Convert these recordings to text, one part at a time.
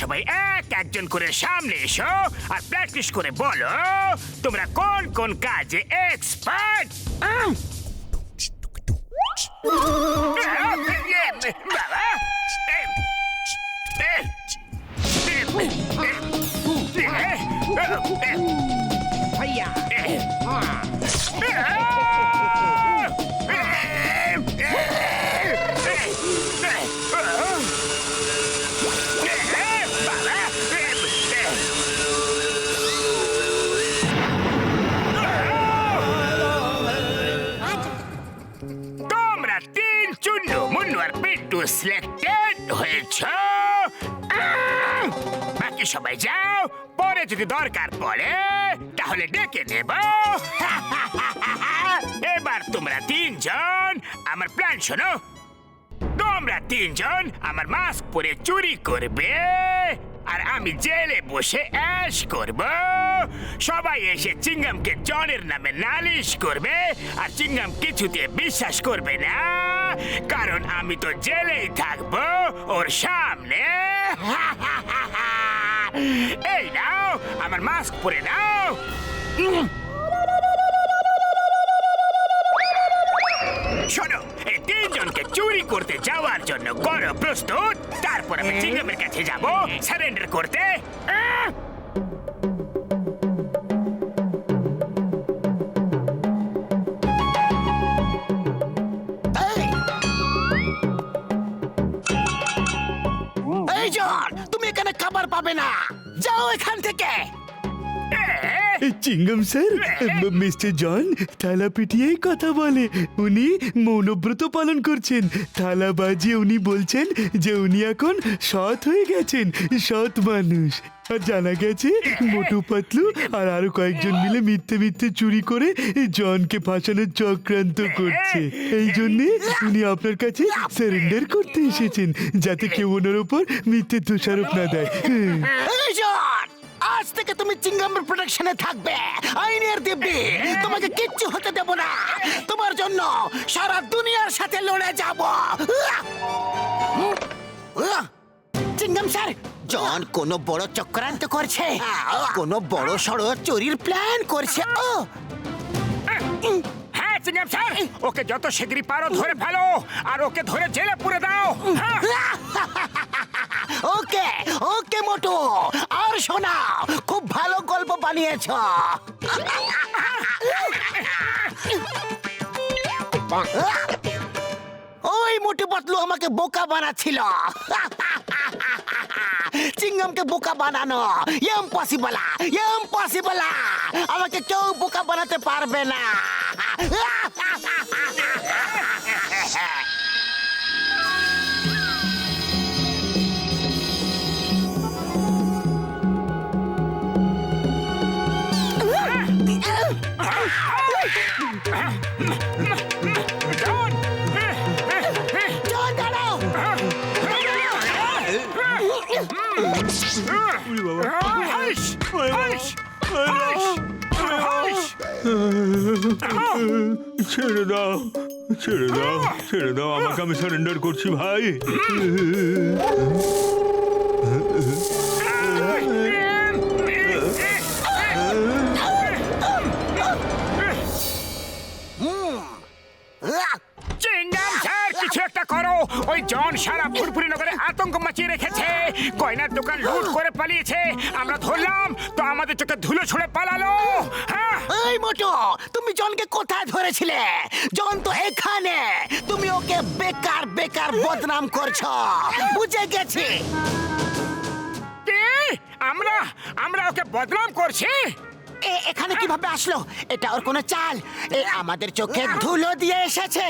সবাই একজন করে সামনে এসো আর প্র্যাকটিস করে বলো তোমরা কোন কোন কাজে এক্সপার্ট। বাবা ভাইয়া তোমরা 3 চুন্নু মুন্নু আর পিন্টু সিলেক্টেড হয়েছ। বাকি সবাই যাও, পরে যদি দরকার পড়ে তাহলে ডেকে নেব। এবার তোমরা 3 জন আমার প্ল্যান শোনো। তোমরা 3 জন আমার মাস্ক পরে চুরি করবে আর আমি জেলে বসে অ্যাশ করব। সবাই এসে চিংগামকে জনের নামে নালিশ করবে আর চিংগাম কিছুতে বিশ্বাস করবে না, কারণ আমি তো জেলেই থাকবো ওর সামনে। এই নাও আমার মাস্ক পরে নাও। শোনো, এই 3 জনকে চুরি করতে যাওয়ার জন্য করো প্রস্তুত। তারপর আমি চিংগামের কাছে যাব সারেন্ডার করতে। এই জন, তুমি এখানে খাবার পাবে না, যাও এখান থেকে। চিঙ্গম স্যার, মিস্টার জন থালা পিটিয়েই কথা বলে। উনি মৌনব্রত পালন করছেন। থালা বাজিয়ে উনি বলছেন যে উনি এখন সৎ হয়ে গেছেন, সৎ মানুষ। আর জানা গেছে মোটু পাতলু আর আরো কয়েকজন মিলে মিথ্যে মিথ্যে চুরি করে জনকে ফাঁসানোর চক্রান্ত করছে। এই জন্যে উনি আপনার কাছে সারেন্ডার করতে এসেছেন, যাতে কেউ ওনার ওপর মিথ্যে দোষারোপ না দেয়। এই জন, আজ থেকে তুমি চিংগামের প্রোটেকশনে থাকবে। আইনের দিব্যি, তোমাকে কিচ্ছু হতে দেব না। তোমার জন্য সারা দুনিয়ার সাথে লড়ে যাব। চিংগাম স্যার, জন কোনো বড় চক্রান্ত করছে, কোনো বড় সড়ো চুরির প্ল্যান করছে। হ্যাঁ চিংগাম স্যার, ওকে যত শিগগিরই পারো ধরে ফেলো আর ওকে ধরে জেলে পুরে দাও। ওকে ওকে মোটু, আর শোনা, খুব ভালো গল্প বানিয়েছ। ওই মোটু পাতলু আমাকে বোকা বানাচ্ছিল। চিংগামকে বোকা বানানো ইম্পসিবল, ইম্পসিবল। আমাকে কেউ বোকা বানাতে পারবে না। জন, দাঁড়াও। ছেড়ে দাও, ছেড়ে দাও, ছেড়ে দাও আমাকে, আমি সারেন্ডার করছি ভাই। চিংগাম স্যার, কিছু একটা করো। ওই জন সারা ফুরফুরি নগরে আতঙ্ক মাচিয়ে রেখেছে। গয়নার দোকান লুট করে পালিয়েছে। আমরা ধরলাম তো আমাদের চোখে ধুলো ছুঁড়ে পালালো। হ্যাঁ, এই মোটু, তুমি জনকে কোথায় ধরেছিলে? জন তো এখানে। তুমি ওকে বেকার বেকার বদনাম করছো, বুঝে গেছি। কি? আমরা আমরা ওকে বদনাম করছি? এখানে কিভাবে আসলো? এটা ওর কোনো চাল? আমাদের চোখে ধুলো দিয়ে এসেছে।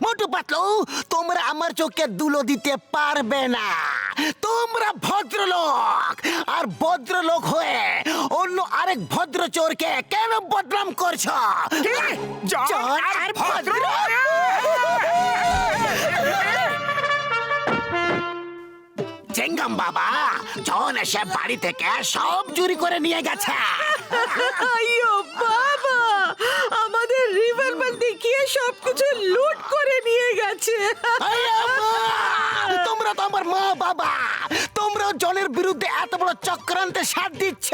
মোটু পাতলু, তোমরা আমার চোখে ধুলো দিতে পারবে না। তোমরা ভদ্রলোক, আর ভদ্রলোক হয়ে অন্য আরেক ভদ্র চোরকে কেন বদনাম করছো? জন আর ভদ্রলোক? চিংগাম বাবা, জন এসে বাড়ি থেকে সব চুরি করে নিয়ে গেছে। আইয়ো বাবা, আমাদের রিভলভার দেখিয়ে সবকিছু লুট করে নিয়ে গেল। গেছে। এই আম্মা! তোমরা তো আমার মা বাবা, তোমরাও জনের বিরুদ্ধে এত বড় চক্রান্তে সাথ দিচ্ছ।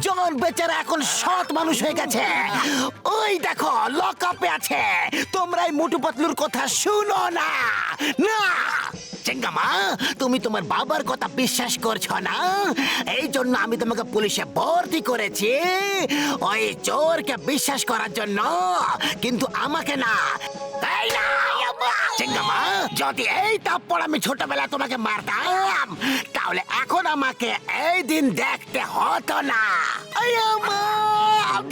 জন বেচারা এখন সৎ মানুষ হয়ে গেছে, ওই দেখো লক আপে আছে। তোমরা এই মোটু পাতলুর কথা শুনো না। না চেঙ্গামা, তুমি তোমার বাবার কথা বিশ্বাস করছো না, এই জন্য আমি তোমাকে পুলিশে ভর্তি করেছি ওই চোরকে বিশ্বাস করার জন্য, কিন্তু আমাকে না, তাই না? চেঙ্গামা, যদি এই তাপ্পড় আমি ছোটবেলায় তোমাকে মারতাম, তাহলে এখন আমাকে এই দিন দেখতে হতো না। এই আম্মা,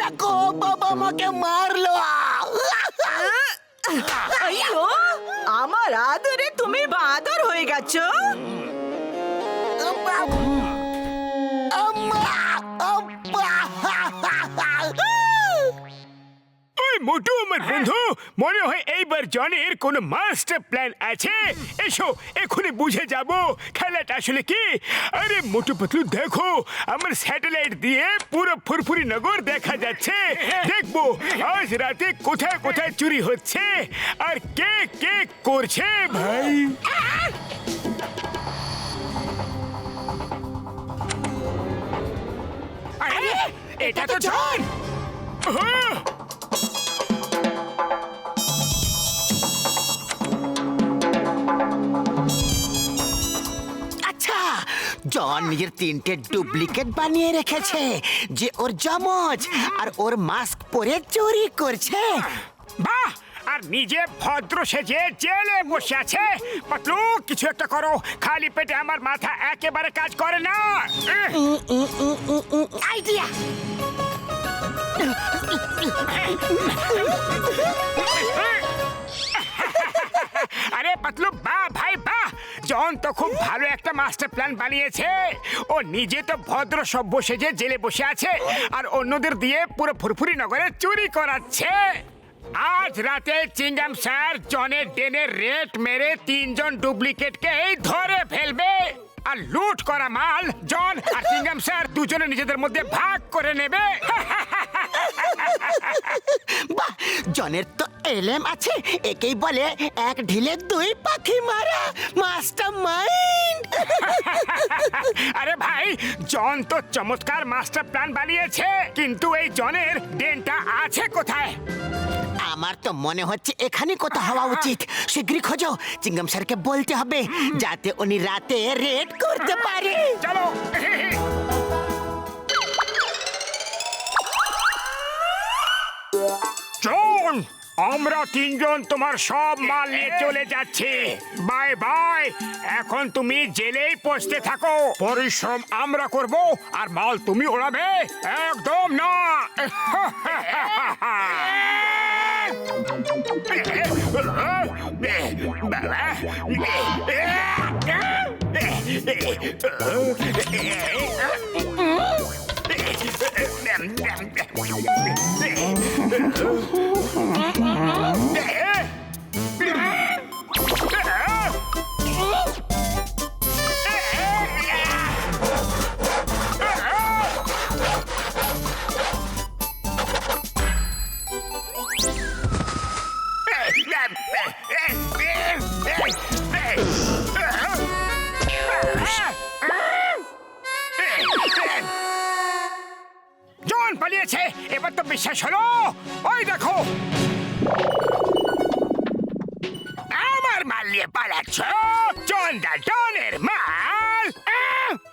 দেখো বাবা আমাকে মারলো। আইয়ো, আমার আদরে তুমি বাদর হয়ে গেছো। আম্মা, আব্বা। ওই মোটু আমার বন্ধু, মনে হয় এইবার জনের কোনো মাস্টার প্ল্যান আছে। এসো এখনই বুঝে যাব খেলাটা আসলে কি। আরে মোটু পাতলু দেখো, আমার স্যাটেলাইট দিয়ে পুরো ফুরফুরি নগর দেখা যাচ্ছে। দেখবো আজ রাতে কোথায় কোথায় চুরি হচ্ছে আর কে কে করছে ভাই। আরে এটা তো জন। আচ্ছা, জন নিজের 3টে ডুপ্লিকেট বানিয়ে রেখেছে যে ওর জমজ, আর ওর মাস্ক পরে চুরি করছে। বাহ! আর নিজে ভদ্র সেজে জেলে বসে আছে। পাতলু কিছু একটা করো, খালি পেটে আমার মাথা একেবারে কাজ করে না। আইডিয়া! আরে পাতলু, বাহ ভাই বাহ, জন তো খুব ভালো একটা মাস্টার প্ল্যান বানিয়েছে। ও নিজে তো ভদ্র সভ্য সেজে জেলে বসে আছে আর অন্যদের দিয়ে পুরো ফুরফুরি নগরে চুরি করাচ্ছে। আজ রাতে চিংগাম স্যার জনের ডেনের রেট মেরে 3 জন ডুপ্লিকেটকে ধরে ফেলবে, আর লুট করা মাল জন আর চিংগাম স্যার দুজনে নিজেদের মধ্যে ভাগ করে নেবে। বাহ, জনের তো এলএম আছে, একেই বলে এক ঢিলে 2 পাখি মারা, মাস্টার মাইন্ড। আরে ভাই, জন তো চমৎকার মাস্টার প্ল্যান বানিয়েছে, কিন্তু এই জনের ডেনটা আছে কোথায়? আমার তো মনে হচ্ছে এখানে কোথাও হওয়া উচিত। শীঘ্রই খোঁজো, চিংগাম স্যারকে বলতে হবে যাতে উনি রাতে রেড করতে পারে। চলো। জন, আমরা 3 জন তোমার সব মাল নিয়ে চলে যাচ্ছি। Bye bye. এখন তুমি জেলেই পৌঁছতে থাকো, পরিশ্রম আমরা করব আর মাল তুমি ওড়াবে। একদম না। জন পালিয়েছে, এবার তো বিশ্বাস হলো। ওই দেখো, আমার মাল নিয়ে পালাচ্ছ। জন দা ডনের মাল।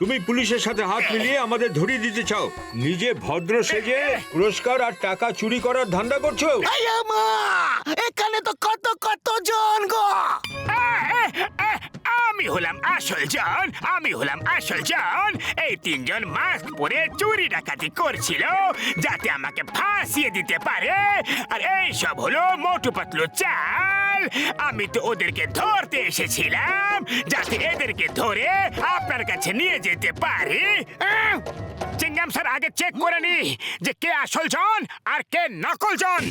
তুমি পুলিশের সাথে হাত মিলিয়ে আমাদের ধরিয়ে দিতে চাও, নিজে ভদ্র সেজে পুরস্কার আর টাকা চুরি করার ধান্দা করছো। এই আমা, এখানে তো কত কত জন গো। আমি হলাম আসল জন, আমি হলাম আসল জন। এই 3 জন মাস্ক পরে চুরি ডাকাতি করছিল যাতে আমাকে ফাঁসিয়ে দিতে পারে, আর এই সব হলো মোটু পাতলু চাল। আমি তো ওদেরকে ধরতে এসেছিলাম যাতে এদেরকে ধরে আপনার কাছে নিয়ে যেতে পারি। চিংগাম স্যার, আগে চেক করে নি যে কে আসল জন আর কে নকল জন।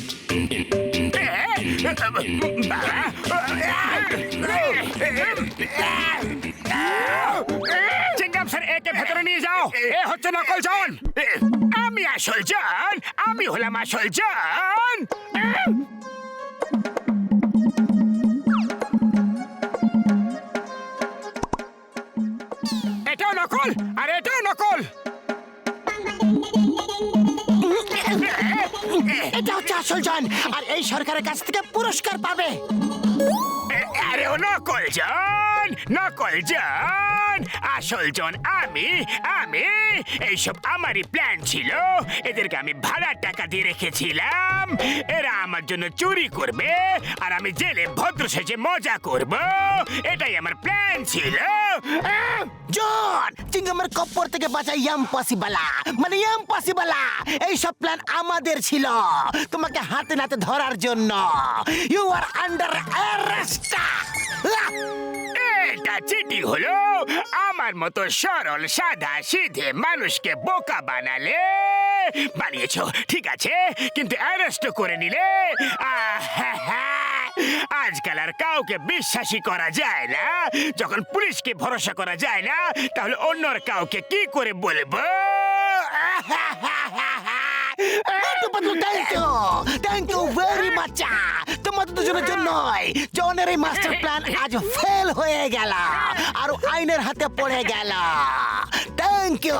চিংগাম স্যার, একে ভেতরে নিয়ে যাও। এ হচ্ছে নকল জন, আমি আসল জন, আমি হলাম আসল জন। এটা হচ্ছে আসল জন, আর এই সরকারের কাছ থেকে পুরস্কার পাবে। আরে ও নকল জন, নকল জন। আসল জন আমি। এইসব আমারই প্ল্যান ছিল। এদেরকে আমি ভাড়ার টাকা দিয়ে রেখেছিলাম। এরা আমার জন্য চুরি করবে আর আমি জেলে ভদ্র সেজে মজা করব। এটাই আমার প্ল্যান ছিল। জন, চিংগামের কপ্পর থেকে বাঁচা ইম্পসিবল, মানে ইম্পসিবল। এই সব প্ল্যান আমাদের ছিল তোমাকে হাতে নাতে ধরার জন্য। You are under arrest. এটা চিঠি হলো আমার মতো সরল সাদা সিধে মানুষকে বোকা বানিয়েছো, ঠিক আছে, কিন্তু অ্যারেস্ট করে নিলে আজকাল আর কাউকে বিশ্বাসই করা যায় না। যখন পুলিশকে ভরসা করা যায় না, তাহলে অন্যর কাউকে কি করে বলবো? Thank you very much. তোমাদের দুজনের জন্যই জনের এই মাস্টার প্ল্যান আজ ফেল হয়ে গেল আর আইনের হাতে পড়ে গেল। Thank you.